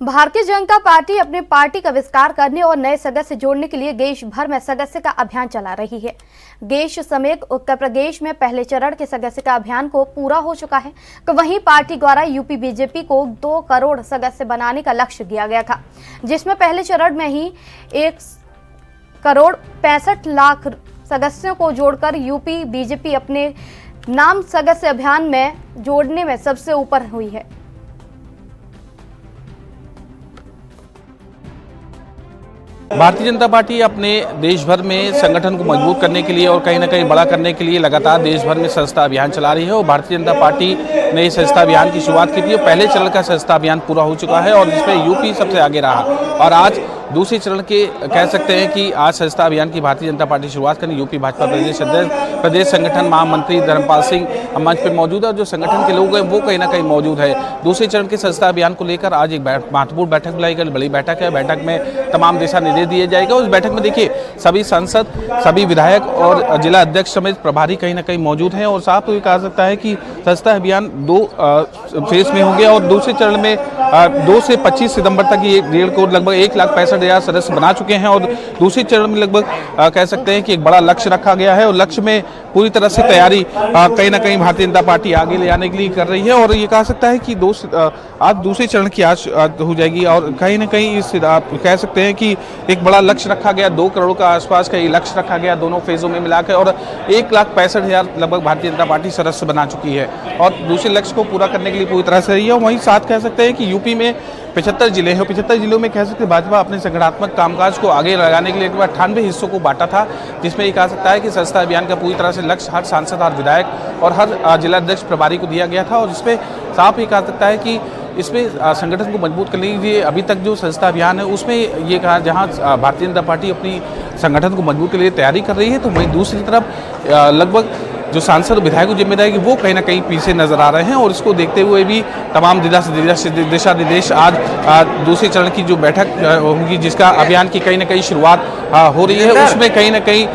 Bharatiya Janata party अपने party का विस्तार करने और नए सदस्य जोड़ने के लिए देश भर में सदस्य का अभियान चला रही है। देश समेत उत्तर प्रदेश में पहले चरण के सदस्य का अभियान को पूरा हो चुका है, तो वहीं पार्टी द्वारा यूपी बीजेपी को 2 करोड़ सदस्य बनाने का लक्ष्य दिया गया था, जिसमें पहले चरण में ही 1,65,00,000 सदस्यों को जोड़कर यूपी बीजेपी अपने नाम सदस्य अभियान में जोड़ने में सबसे ऊपर हुई है। भारतीय जनता पार्टी अपने देश भर में संगठन को मजबूत करने के लिए और कहीं ना कहीं बड़ा करने के लिए लगातार देश भर में सदस्यता अभियान चला रही है और भारतीय जनता पार्टी ने इस सदस्यता अभियान की शुरुआत की थी। पहले चरण का सदस्यता अभियान पूरा हो चुका है और जिसमें यूपी सबसे आगे रहा और आज दूसरे चरण के कह सकते हैं कि आज सदस्यता अभियान की भारतीय जनता पार्टी शुरुआत करें। यूपी भाजपा प्रदेश अध्यक्ष, प्रदेश संगठन महामंत्री धर्मपाल सिंह मंच पर मौजूद है और जो संगठन के लोग हैं वो कहीं ना कहीं मौजूद है। दूसरे चरण के सदस्यता अभियान को लेकर आज एक महत्वपूर्ण बैठक बुलाई गई, बड़ी बैठक है। बैठक में तमाम दिशा निर्देश दिए जाएगा। उस बैठक में देखिए सभी सांसद, सभी विधायक और जिला अध्यक्ष समेत प्रभारी कहीं ना कहीं मौजूद हैं और साफ तो ये कहा सकता है कि सदस्यता अभियान 2 फेज में होंगे और दूसरे चरण में 2 से 25 सितंबर तक ये 1.5 करोड़ लगभग 1,65,000 सदस्य बना चुके हैं और दूसरे चरण में लगभग कह सकते हैं कि एक बड़ा लक्ष्य रखा गया है और लक्ष्य में पूरी तरह से तैयारी कहीं ना कहीं भारतीय जनता पार्टी आगे ले जाने के लिए कर रही है और ये कहा सकता है कि आज दूसरे चरण की आज हो जाएगी और कहीं ना कहीं इस कह सकते हैं कि एक बड़ा लक्ष्य रखा गया, 2 करोड़ का आसपास का ये लक्ष्य रखा गया दोनों फेजों में मिलाकर और 1,65,000 लगभग भारतीय जनता पार्टी सदस्य बना चुकी है और दूसरे लक्ष्य को पूरा करने के लिए पूरी तरह से रही है। वहीं साथ कह सकते हैं कि यूपी में 75 जिले हैं, 75 जिलों में कह सकते हैं भाजपा अपने संगठनात्मक कामकाज को आगे लगाने के लिए 98 हिस्सों को बांटा था, जिसमें ये कहा सकता है कि सदस्यता अभियान का पूरी तरह से लक्ष्य हर सांसद, हर विधायक और हर जिला अध्यक्ष प्रभारी को दिया गया था और जिसमें साफ ये कहा सकता है कि इसमें संगठन को मजबूत करने के लिए अभी तक जो सदस्यता अभियान है उसमें ये कहा जहां भारतीय जनता पार्टी अपनी संगठन को मजबूत करने के लिए तैयारी कर रही है, तो वहीं दूसरी तरफ लगभग जो सांसद विधायक की जिम्मेदारी की वो कहीं ना कहीं पीछे नजर आ रहे हैं और इसको देखते हुए भी तमाम दिशा निर्देश आज दूसरे चरण की जो बैठक होगी जिसका अभियान की कहीं ना कहीं शुरुआत हो रही है, उसमें कहीं ना कहीं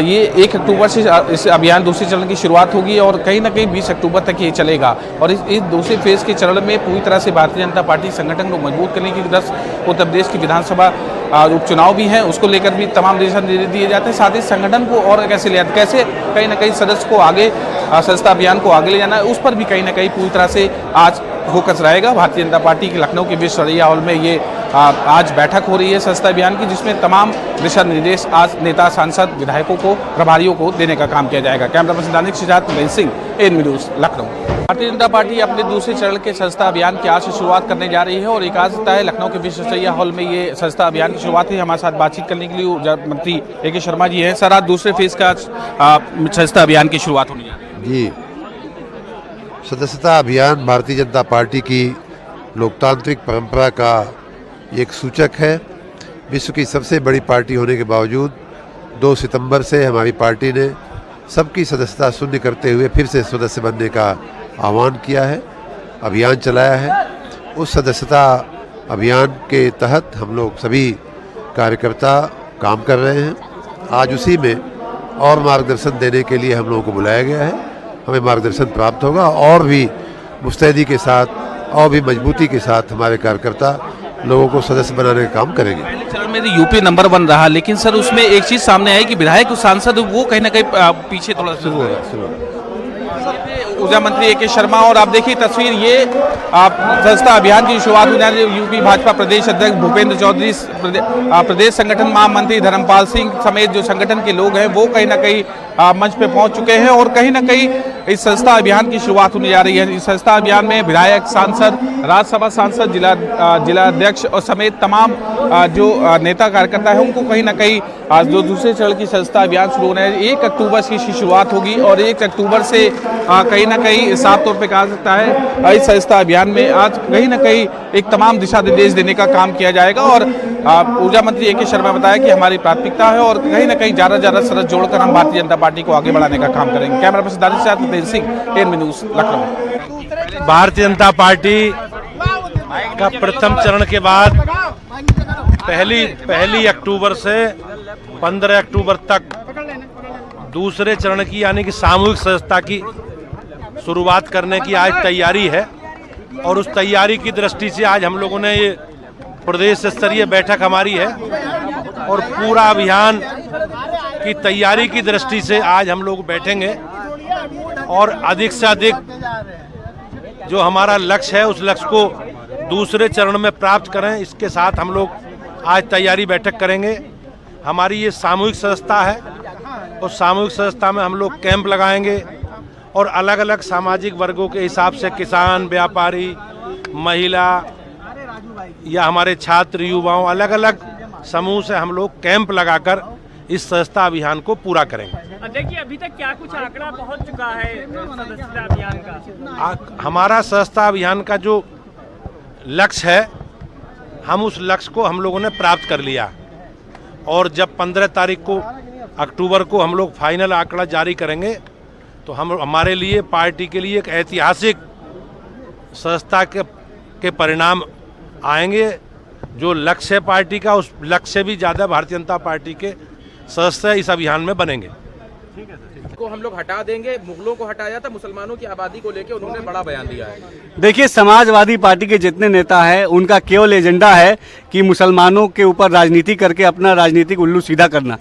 ये 1 अक्टूबर से इस अभियान दूसरे चरण की शुरुआत होगी और कहीं ना कहीं 20 अक्टूबर तक ये चलेगा और इस दूसरे फेज के चरण में पूरी तरह से भारतीय जनता पार्टी संगठन को मजबूत करने की 10 उत्तर प्रदेश की विधानसभा उपचुनाव भी हैं, उसको लेकर भी तमाम दिशा निर्देश दिए जाते हैं। साथ ही संगठन को और कैसे कहीं ना कहीं सदस्य को आगे सदस्यता अभियान को आगे ले जाना है, उस पर भी कहीं ना कहीं पूरी तरह से आज फोकस रहेगा। भारतीय जनता पार्टी के लखनऊ के विश्वविद्यालय हॉल में ये आज बैठक हो रही है सदस्यता अभियान की, जिसमें तमाम दिशा निर्देश आज नेता, सांसद, विधायकों को, प्रभारियों को देने का काम किया जाएगा। कैमरा पर्सन दानिश के साथ नवीन Singh, N news, Lucknow. Bharatiya Janata party अपने दूसरे चरण के सदस्यता अभियान की आज से शुरुआत करने जा रही है और एक आ सकता है लखनऊ के विश्वविद्यालय हॉल में ये सदस्यता अभियान की शुरुआत है। हमारे साथ बातचीत करने के लिए ऊर्जा मंत्री A.K. शर्मा जी हैं। सर, आज दूसरे फेज का सदस्यता अभियान की शुरुआत होने जा रही है। जी, सदस्यता अभियान भारतीय जनता पार्टी की लोकतांत्रिक परंपरा का एक सूचक है। विश्व की सबसे बड़ी पार्टी होने के बावजूद 2 सितंबर से हमारी पार्टी ने सबकी सदस्यता शून्य करते हुए फिर से सदस्य बनने का आह्वान किया है, अभियान चलाया है। उस सदस्यता अभियान के तहत हम लोग सभी कार्यकर्ता काम कर रहे हैं। आज उसी में और मार्गदर्शन देने के लिए हम लोगों को बुलाया गया है। हमें मार्गदर्शन प्राप्त होगा और भी मुस्तैदी के साथ और भी मजबूती के साथ हमारे कार्यकर्ता लोगों को सदस्य बनाने का काम करेंगे। पहले चरण में यूपी नंबर 1 रहा, लेकिन सर उसमें एक चीज सामने आई कि विधायक और सांसद वो कहीं ना कहीं पीछे थोड़ा शुरू हो रहा। ऊर्जा मंत्री A.K. शर्मा और आप देखिए तस्वीर, ये सदस्यता अभियान की शुरुआत हो जाने यूपी भाजपा प्रदेश अध्यक्ष भूपेंद्र चौधरी, प्रदेश संगठन महामंत्री धर्मपाल सिंह समेत जो संगठन के लोग हैं वो कहीं ना कहीं मंच पे पहुंच चुके हैं और कहीं ना कहीं इस सदस्यता अभियान की शुरुआत होने जा रही है। इस सदस्यता अभियान में विधायक, सांसद, राज्यसभा सांसद, जिला अध्यक्ष और समेत तमाम जो नेता कार्यकर्ता है उनको कहीं ना कहीं आज जो दूसरे चरण की सदस्यता अभियान शुरू होना है 1 अक्टूबर से इसकी शुरुआत होगी और 1 अक्टूबर से कहीं ना कहीं साफ तौर पे कहा सकता है इस सदस्यता अभियान में आज कहीं ना कहीं एक तमाम दिशा निर्देश देने का काम किया जाएगा और ऊर्जा मंत्री A.K. शर्मा बताया कि हमारी प्राथमिकता है और कहीं ना कहीं ज़्यादा सदस्य जोड़कर हम भारतीय जनता पार्टी को आगे बढ़ाने का काम करेंगे। कैमरा पर्सन दानिश के साथ नवीन Singh, N news, Lucknow. Bharatiya Janata party का प्रथम चरण के बाद पहली अक्टूबर से 15 अक्टूबर तक दूसरे चरण की यानी कि सामूहिक सदस्यता की शुरुआत करने की आज तैयारी है और उस तैयारी की दृष्टि से आज हम लोगों ने ये प्रदेश स्तरीय बैठक हमारी है और पूरा अभियान की तैयारी की दृष्टि से आज हम लोग बैठेंगे और अधिक से अधिक जो हमारा लक्ष्य है उस लक्ष्य को दूसरे चरण में प्राप्त करें, इसके साथ हम लोग आज तैयारी बैठक करेंगे। हमारी ये सामूहिक सदस्यता है और सामूहिक सदस्यता में हम लोग कैंप लगाएंगे और अलग अलग सामाजिक वर्गों के हिसाब से किसान, व्यापारी, महिला या हमारे छात्र, युवाओं, अलग अलग समूह से हम लोग कैंप लगाकर इस सदस्यता अभियान को पूरा करेंगे। देखिए अभी तक क्या कुछ आंकड़ा पहुंच चुका है सदस्यता अभियान का? हमारा सदस्यता अभियान का जो लक्ष्य है हम उस लक्ष्य को हम लोगों ने प्राप्त कर लिया और जब 15 तारीख को अक्टूबर को हम लोग फाइनल आंकड़ा जारी करेंगे तो हम हमारे लिए, पार्टी के लिए एक ऐतिहासिक सदस्यता के परिणाम आएंगे। जो लक्ष्य है पार्टी का, उस लक्ष्य से भी ज़्यादा भारतीय जनता पार्टी के सदस्य इस अभियान में बनेंगे। को हम लोग हटा देंगे, मुगलों को हटाया था, मुसलमानों की आबादी को लेकर उन्होंने बड़ा बयान दिया है। देखिए, समाजवादी पार्टी के जितने नेता हैं उनका केवल एजेंडा है कि मुसलमानों के ऊपर राजनीति करके अपना राजनीतिक उल्लू सीधा करना।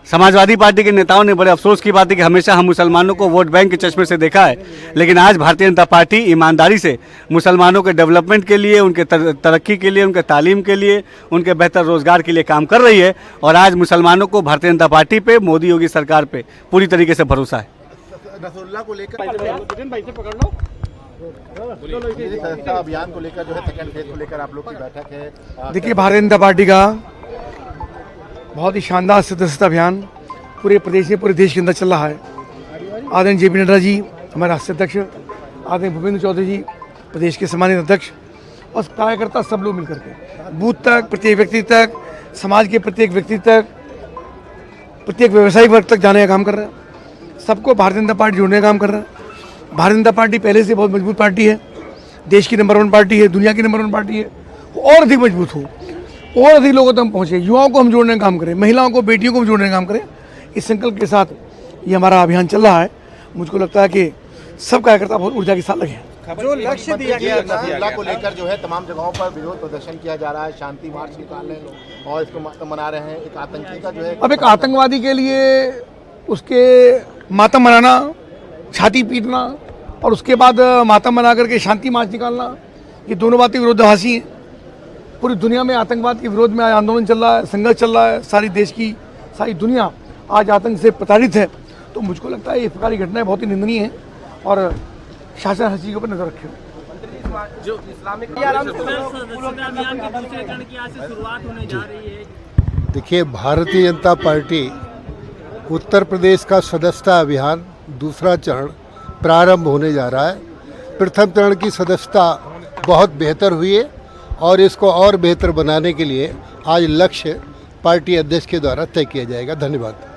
समाजवादी पार्टी के नेताओं ने बड़े अफसोस की बात है कि हमेशा हम मुसलमानों को वोट बैंक के चश्मे से देखा है, लेकिन आज भारतीय जनता पार्टी ईमानदारी से मुसलमानों के डेवलपमेंट के लिए, उनके तरक्की के लिए, उनके तालीम के लिए, उनके बेहतर रोजगार के लिए काम कर रही है। और आज मुसलमानों को भारतीय जनता पार्टी पे, मोदी योगी सरकार पे पूरी तरीके से भरोसा है। अभियान को लेकर जो है सेकंड फेज को लेकर आप लोग की बैठक है। देखिए, भारतीय जनता पार्टी का बहुत ही शानदार सदस्यता अभियान पूरे प्रदेश में, पूरे देश के अंदर चल रहा है। आदरणीय JP नड्डा जी हमारे राष्ट्रीय अध्यक्ष, आदरणीय भूपेंद्र चौधरी जी प्रदेश के सम्मानित अध्यक्ष और कार्यकर्ता सब लोग मिलकर के बूथ तक, प्रत्येक व्यक्ति तक, समाज के प्रत्येक व्यक्ति तक, प्रत्येक व्यवसायिक वर्ग तक जाने का काम कर रहे हैं। सबको भारतीय जनता पार्टी जोड़ने का काम कर रहा है। भारतीय जनता पार्टी पहले से बहुत मजबूत पार्टी है, देश की नंबर 1 पार्टी है, दुनिया की नंबर 1 पार्टी है। और अधिक मजबूत हो और अधिक लोगों तक हम पहुँचे, युवाओं को हम जोड़ने का काम करें, महिलाओं को, बेटियों को हम जोड़ने का काम करें। इस संकल्प के साथ ये हमारा अभियान चल रहा है। मुझको लगता है कि सब कार्यकर्ता बहुत ऊर्जा के साथ लगे हैं। जो लक्ष्य दिया गया को लेकर जो है तमाम जगहों पर विरोध प्रदर्शन किया जा रहा है, शांति मार्च निकाल रहे हैं और इसको मना रहे हैं। एक आतंकी का जो है, अब एक आतंकवादी के लिए उसके मातम मनाना, छाती पीटना और उसके बाद मातम मना करके शांति मार्च निकालना, ये दोनों बातें विरोधाभासी हैं। पूरी दुनिया में आतंकवाद के विरोध में आज आंदोलन चल रहा है, संघर्ष चल रहा है। सारी देश की, सारी दुनिया आज आतंक से प्रताड़ित है। तो मुझको लगता है ये प्रकार की घटनाएं बहुत ही निंदनीय है और शासन हर चीज़ के ऊपर नजर रखे। जो इस्लामिक सदस्यता अभियान के दूसरे चरण की आज से शुरुआत होने जा रही है। देखिए, भारतीय जनता पार्टी उत्तर प्रदेश का सदस्यता अभियान दूसरा चरण प्रारंभ होने जा रहा है। प्रथम चरण की सदस्यता बहुत बेहतर हुई है और इसको और बेहतर बनाने के लिए आज लक्ष्य पार्टी अध्यक्ष के द्वारा तय किया जाएगा। धन्यवाद।